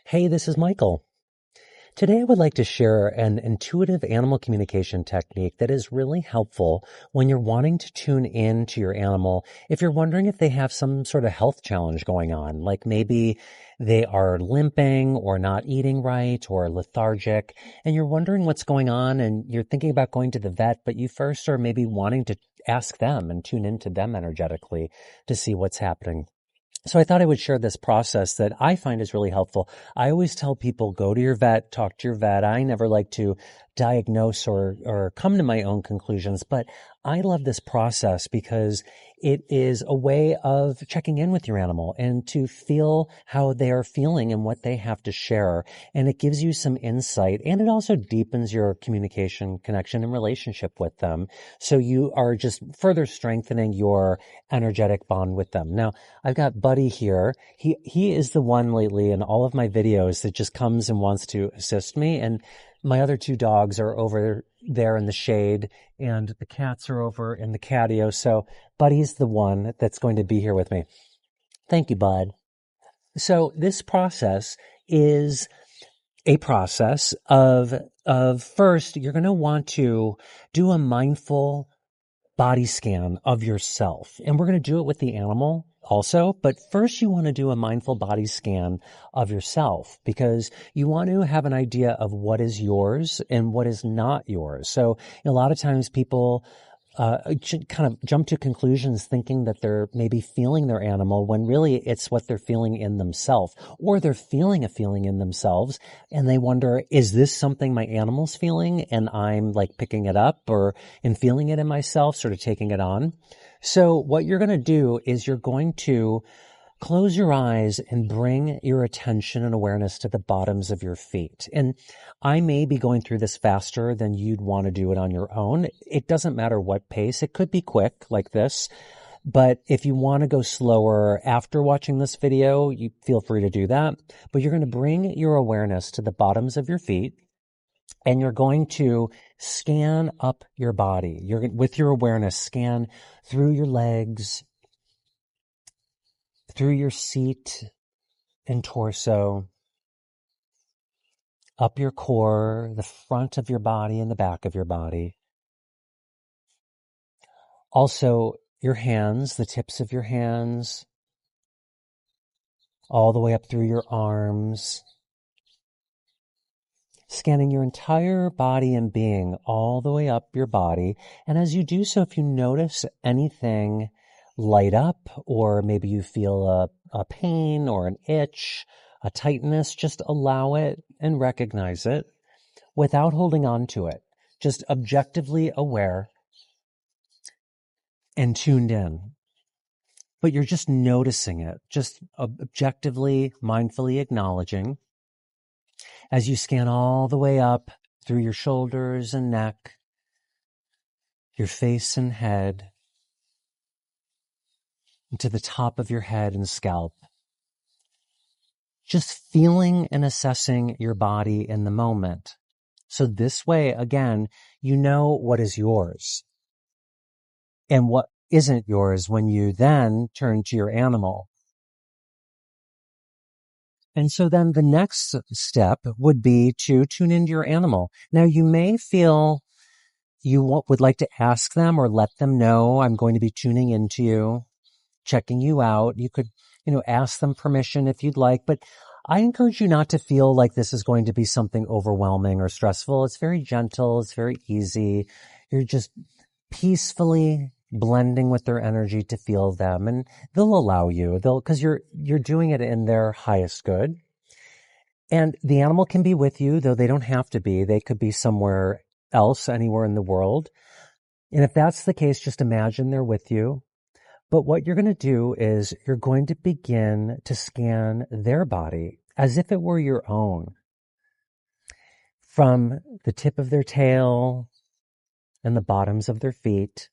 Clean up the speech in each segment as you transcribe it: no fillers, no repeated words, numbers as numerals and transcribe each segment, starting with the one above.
Hey, this is Michael. Today I would like to share an intuitive animal communication technique that is really helpful when you're wanting to tune in to your animal. If you're wondering if they have some sort of health challenge going on, like maybe they are limping or not eating right or lethargic, and you're wondering what's going on and you're thinking about going to the vet, but you first are maybe wanting to ask them and tune into them energetically to see what's happening. So I thought I would share this process that I find is really helpful. I always tell people, go to your vet, talk to your vet. I never like to diagnose or come to my own conclusions, but I love this process because it is a way of checking in with your animal and to feel how they are feeling and what they have to share. And it gives you some insight, and it also deepens your communication, connection, and relationship with them. So you are just further strengthening your energetic bond with them. Now, I've got Buddy here. He is the one lately in all of my videos that just comes and wants to assist me. And my other two dogs are over there in the shade, and the cats are over in the catio. So Buddy's the one that's going to be here with me. Thank you, Bud. So this process is a process of first, you're going to want to do a mindful body scan of yourself. And we're going to do it with the animal also. But first, you want to do a mindful body scan of yourself because you want to have an idea of what is yours and what is not yours. So a lot of times people kind of jump to conclusions thinking that they're maybe feeling their animal when really it's what they're feeling in themselves, or they're feeling a feeling in themselves and they wonder, is this something my animal's feeling and I'm like picking it up or and feeling it in myself, sort of taking it on. So what you're going to do is you're going to close your eyes and bring your attention and awareness to the bottoms of your feet. And I may be going through this faster than you'd want to do it on your own. It doesn't matter what pace. It could be quick like this. But if you want to go slower after watching this video, you feel free to do that. But you're going to bring your awareness to the bottoms of your feet, and you're going to scan up your body. With your awareness, scan through your legs, through your seat and torso, up your core, the front of your body and the back of your body. Also, your hands, the tips of your hands, all the way up through your arms, scanning your entire body and being all the way up your body. And as you do so, if you notice anything light up, or maybe you feel a pain or an itch, a tightness, just allow it and recognize it without holding on to it. Just objectively aware and tuned in. But you're just noticing it, just objectively, mindfully acknowledging as you scan all the way up through your shoulders and neck, your face and head, to the top of your head and scalp. Just feeling and assessing your body in the moment. So this way, again, you know what is yours and what isn't yours when you then turn to your animal. And so then the next step would be to tune into your animal. Now you may feel you would like to ask them or let them know, I'm going to be tuning into you, checking you out. You could, ask them permission if you'd like, but I encourage you not to feel like this is going to be something overwhelming or stressful. It's very gentle. It's very easy. You're just peacefully blending with their energy to feel them, and they'll allow you. Because you're doing it in their highest good. And the animal can be with you, though they don't have to be. They could be somewhere else, anywhere in the world. And if that's the case, just imagine they're with you. But what you're going to do is you're going to begin to scan their body as if it were your own, from the tip of their tail and the bottoms of their feet,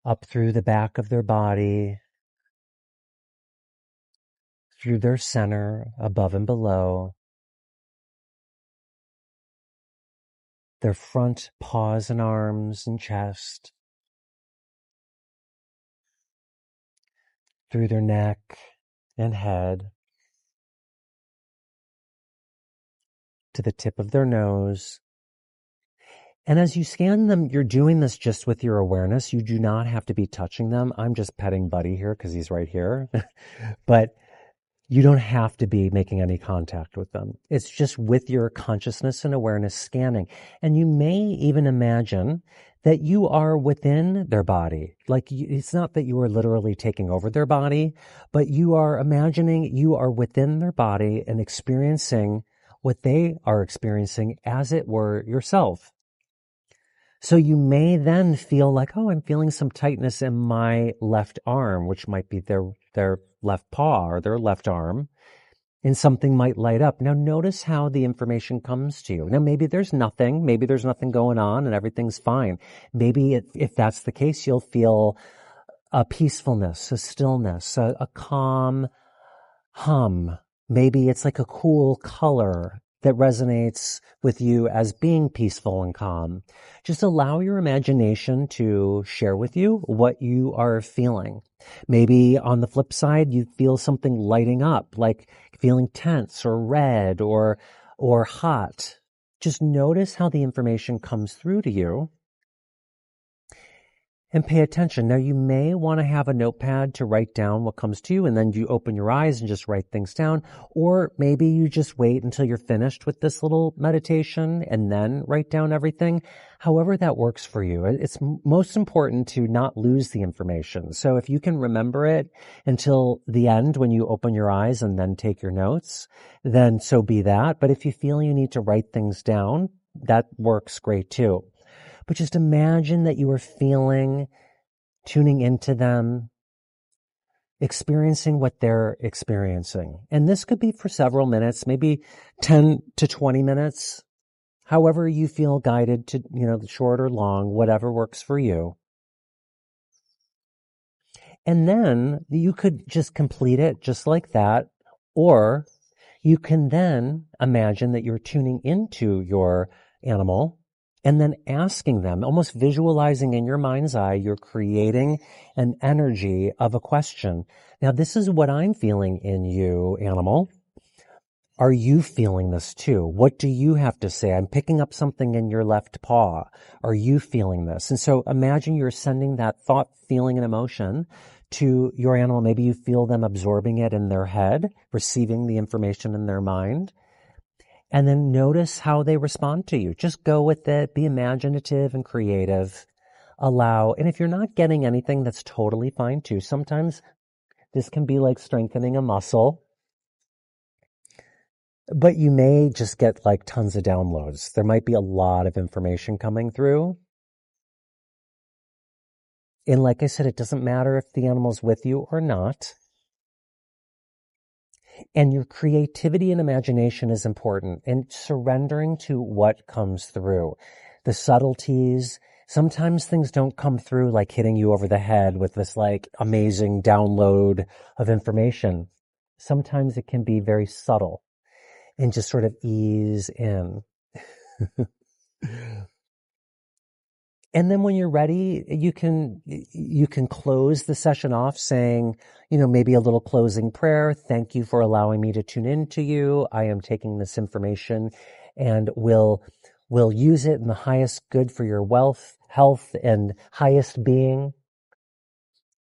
up through the back of their body, through their center, above and below, their front paws and arms and chest, through their neck and head, to the tip of their nose. And as you scan them, you're doing this just with your awareness. You do not have to be touching them. I'm just petting Buddy here because he's right here. But you don't have to be making any contact with them. It's just with your consciousness and awareness scanning. And you may even imagine that you are within their body. Like, it's not that you are literally taking over their body, but you are imagining you are within their body and experiencing what they are experiencing as it were yourself. So you may then feel like, oh, I'm feeling some tightness in my left arm, which might be their left paw or their left arm, and something might light up. Now notice how the information comes to you. Now maybe there's nothing going on and everything's fine. Maybe if that's the case, you'll feel a peacefulness, a stillness, a calm hum. Maybe it's like a cool color that resonates with you as being peaceful and calm. Just allow your imagination to share with you what you are feeling. Maybe on the flip side, you feel something lighting up, like feeling tense or red or hot. Just notice how the information comes through to you. And pay attention. Now, you may want to have a notepad to write down what comes to you, and then you open your eyes and just write things down. Or maybe you just wait until you're finished with this little meditation and then write down everything. However that works for you. It's most important to not lose the information. So if you can remember it until the end when you open your eyes and then take your notes, then so be that. But if you feel you need to write things down, that works great too. But just imagine that you are feeling, tuning into them, experiencing what they're experiencing. And this could be for several minutes, maybe 10 to 20 minutes, however you feel guided to, short or long, whatever works for you. And then you could just complete it just like that, or you can then imagine that you're tuning into your animal and then asking them, almost visualizing in your mind's eye, you're creating an energy of a question. Now, this is what I'm feeling in you, animal. Are you feeling this too? What do you have to say? I'm picking up something in your left paw. Are you feeling this? And so imagine you're sending that thought, feeling, and emotion to your animal. Maybe you feel them absorbing it in their head, receiving the information in their mind. And then notice how they respond to you. Just go with it. Be imaginative and creative. Allow. And if you're not getting anything, that's totally fine too. Sometimes this can be like strengthening a muscle. But you may just get like tons of downloads. There might be a lot of information coming through. And like I said, it doesn't matter if the animal's with you or not. And your creativity and imagination is important, and surrendering to what comes through. The subtleties, sometimes things don't come through like hitting you over the head with this like amazing download of information. Sometimes it can be very subtle and just sort of ease in. And then when you're ready, you can close the session off saying, maybe a little closing prayer. Thank you for allowing me to tune in to you. I am taking this information and will use it in the highest good for your wealth, health, and highest being.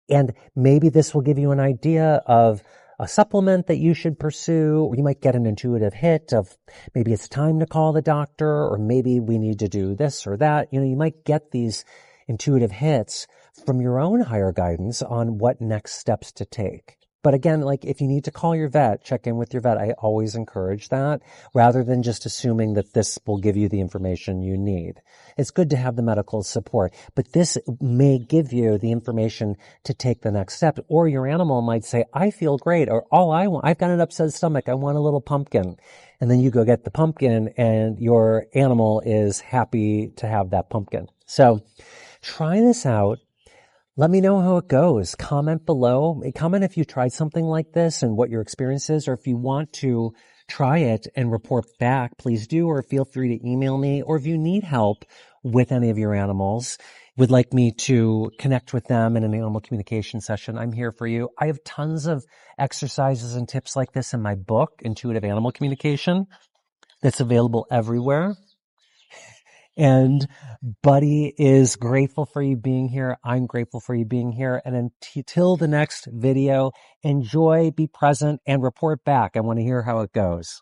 And maybe this will give you an idea of a supplement that you should pursue, or you might get an intuitive hit of maybe it's time to call the doctor, or maybe we need to do this or that. You might get these intuitive hits from your own higher guidance on what next steps to take. But again, like if you need to call your vet, check in with your vet. I always encourage that rather than just assuming that this will give you the information you need. It's good to have the medical support, but this may give you the information to take the next step. Or your animal might say, I feel great, or all I want, I've got an upset stomach, I want a little pumpkin. And then you go get the pumpkin and your animal is happy to have that pumpkin. So try this out. Let me know how it goes. Comment below. Comment if you tried something like this and what your experience is, or if you want to try it and report back, please do, or feel free to email me. Or if you need help with any of your animals, would like me to connect with them in an animal communication session, I'm here for you. I have tons of exercises and tips like this in my book, Intuitive Animal Communication. that's available everywhere. And Buddy is grateful for you being here. I'm grateful for you being here. And until the next video, enjoy, be present, and report back. I want to hear how it goes.